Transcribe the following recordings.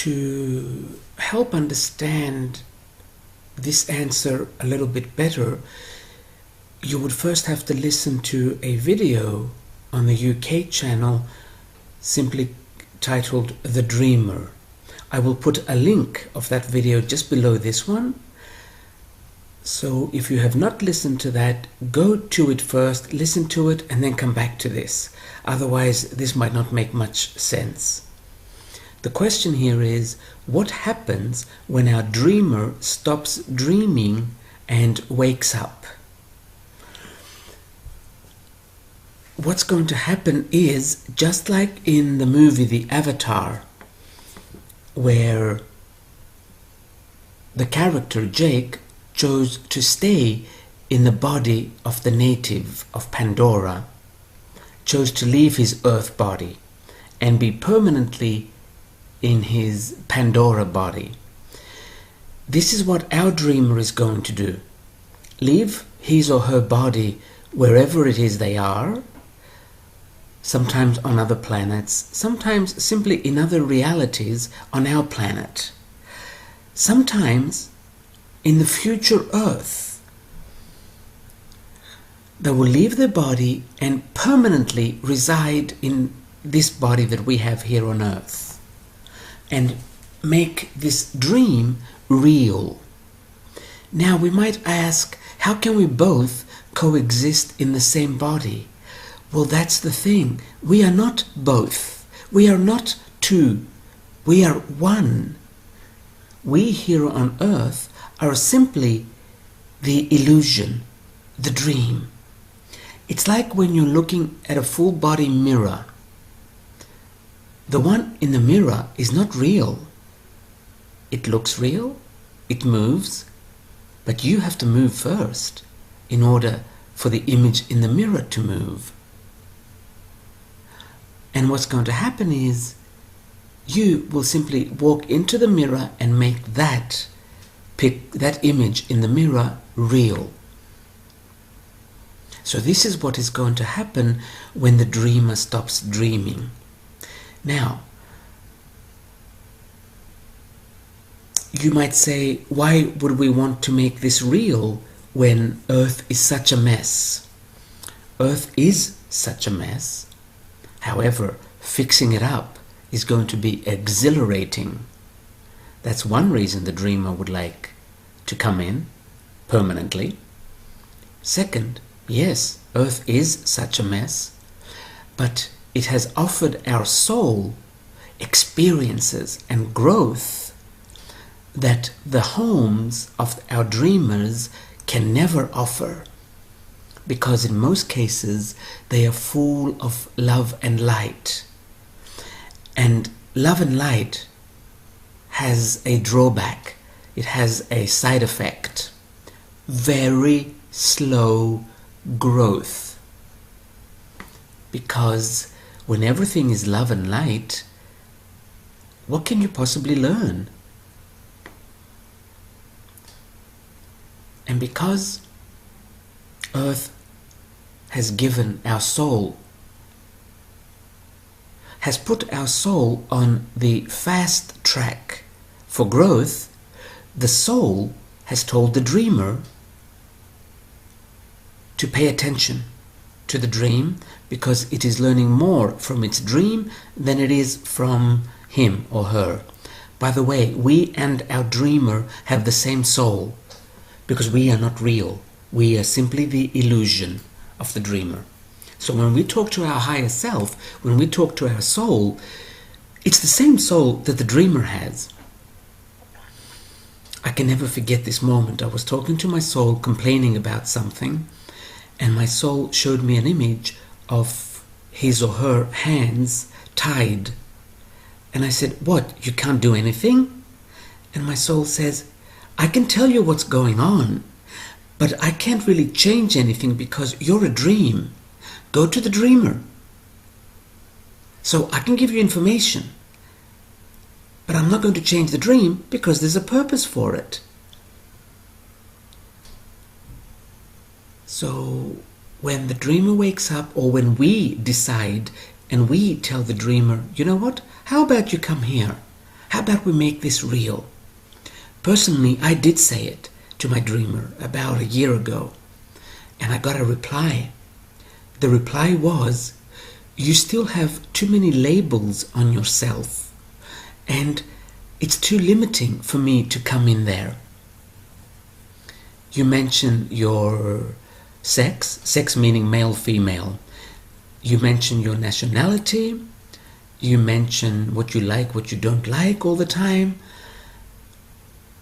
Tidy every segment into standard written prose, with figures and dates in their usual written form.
To help understand this answer a little bit better, you would first have to listen to a video on the UK channel simply titled The Dreamer. I will put a link of that video just below this one. So if you have not listened to that, go to it first, listen to it, and then come back to this. Otherwise, this might not make much sense. The question here is, what happens when our dreamer stops dreaming and wakes up? What's going to happen is, just like in the movie The Avatar, where the character Jake chose to stay in the body of the native of Pandora, chose to leave his earth body and be permanently in his Pandora body. This is what our dreamer is going to do. Leave his or her body wherever it is they are, sometimes on other planets, sometimes simply in other realities on our planet, sometimes in the future Earth. They will leave their body and permanently reside in this body that we have here on Earth and make this dream real. Now we might ask, how can we both coexist in the same body? Well, that's the thing. We are not both. We are not two. We are one. We here on Earth are simply the illusion, the dream. It's like when you're looking at a full body mirror. The one in the mirror is not real. It looks real, it moves, but you have to move first in order for the image in the mirror to move. And what's going to happen is, you will simply walk into the mirror and make that image in the mirror real. So this is what is going to happen when the dreamer stops dreaming. Now, you might say, why would we want to make this real when Earth is such a mess? Earth is such a mess. However, fixing it up is going to be exhilarating. That's one reason the dreamer would like to come in permanently. Second, yes, Earth is such a mess, but it has offered our soul experiences and growth that the homes of our dreamers can never offer, because in most cases they are full of love and light. And love and light has a drawback. It has a side effect. Very slow growth. Because when everything is love and light, what can you possibly learn? And because Earth has given our soul, has put our soul on the fast track for growth, the soul has told the dreamer to pay attention to the dream, because it is learning more from its dream than it is from him or her. By the way, we and our dreamer have the same soul, because we are not real. We are simply the illusion of the dreamer. So when we talk to our higher self, when we talk to our soul, it's the same soul that the dreamer has. I can never forget this moment. I was talking to my soul, complaining about something, and my soul showed me an image of his or her hands tied. And I said, "What, you can't do anything?" And my soul says, "I can tell you what's going on, but I can't really change anything because you're a dream. Go to the dreamer. So I can give you information, but I'm not going to change the dream because there's a purpose for it." So when the dreamer wakes up, or when we decide and we tell the dreamer, "You know what? How about you come here? How about we make this real? Personally, I did say it to my dreamer about a year ago, and I got a reply. The reply was, you still have too many labels on yourself, and it's too limiting for me to come in there. You mention your sex meaning male, female. You mention your nationality. You mention what you like, what you don't like all the time.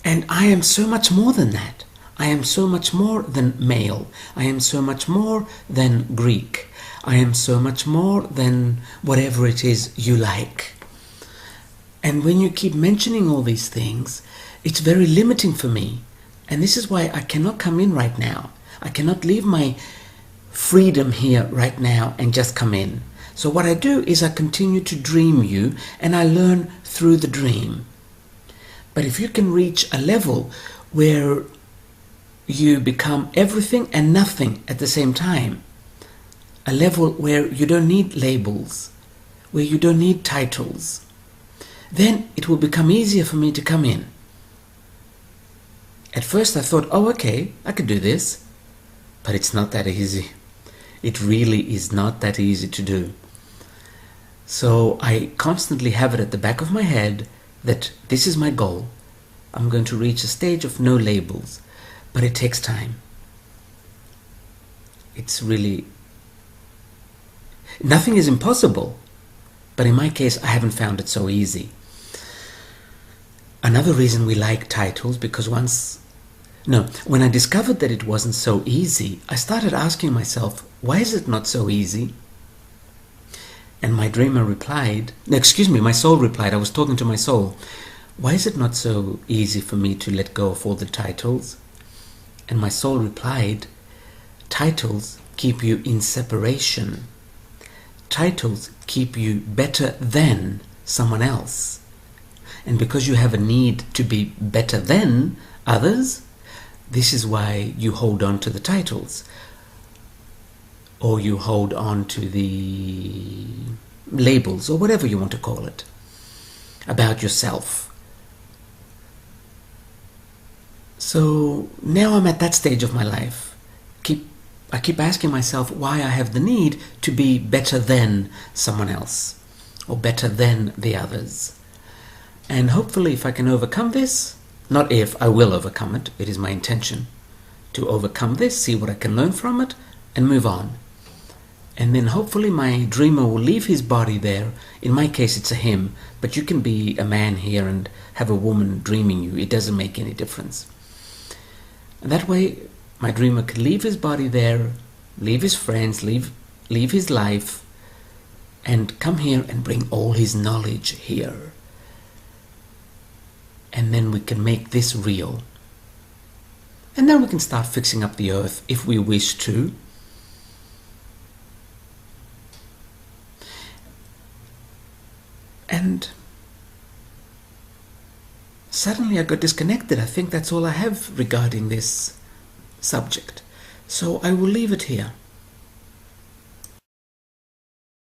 And I am so much more than that. I am so much more than male. I am so much more than Greek. I am so much more than whatever it is you like. And when you keep mentioning all these things, it's very limiting for me. And this is why I cannot come in right now. I cannot leave my freedom here right now and just come in. So what I do is I continue to dream you, and I learn through the dream. But if you can reach a level where you become everything and nothing at the same time, a level where you don't need labels, where you don't need titles, then it will become easier for me to come in. At first I thought, oh okay, I could do this, but it's not that easy. It really is not that easy to do. So I constantly have it at the back of my head that this is my goal. I'm going to reach a stage of no labels, but it takes time. It's really, nothing is impossible, but in my case I haven't found it so easy. Another reason we like titles, because when I discovered that it wasn't so easy, I started asking myself, why is it not so easy? And my soul replied, I was talking to my soul, why is it not so easy for me to let go of all the titles? And my soul replied, titles keep you in separation. Titles keep you better than someone else. And because you have a need to be better than others, this is why you hold on to the titles, or you hold on to the labels, or whatever you want to call it, about yourself. So now I'm at that stage of my life. I keep asking myself why I have the need to be better than someone else, or better than the others. And hopefully if I can overcome this, not if, I will overcome it, it is my intention to overcome this, see what I can learn from it, and move on. And then hopefully my dreamer will leave his body there. In my case it's a him, but you can be a man here and have a woman dreaming you. It doesn't make any difference. And that way my dreamer can leave his body there, leave his friends, leave his life, and come here and bring all his knowledge here. And then we can make this real. And then we can start fixing up the earth if we wish to. And suddenly I got disconnected. I think that's all I have regarding this subject. So I will leave it here.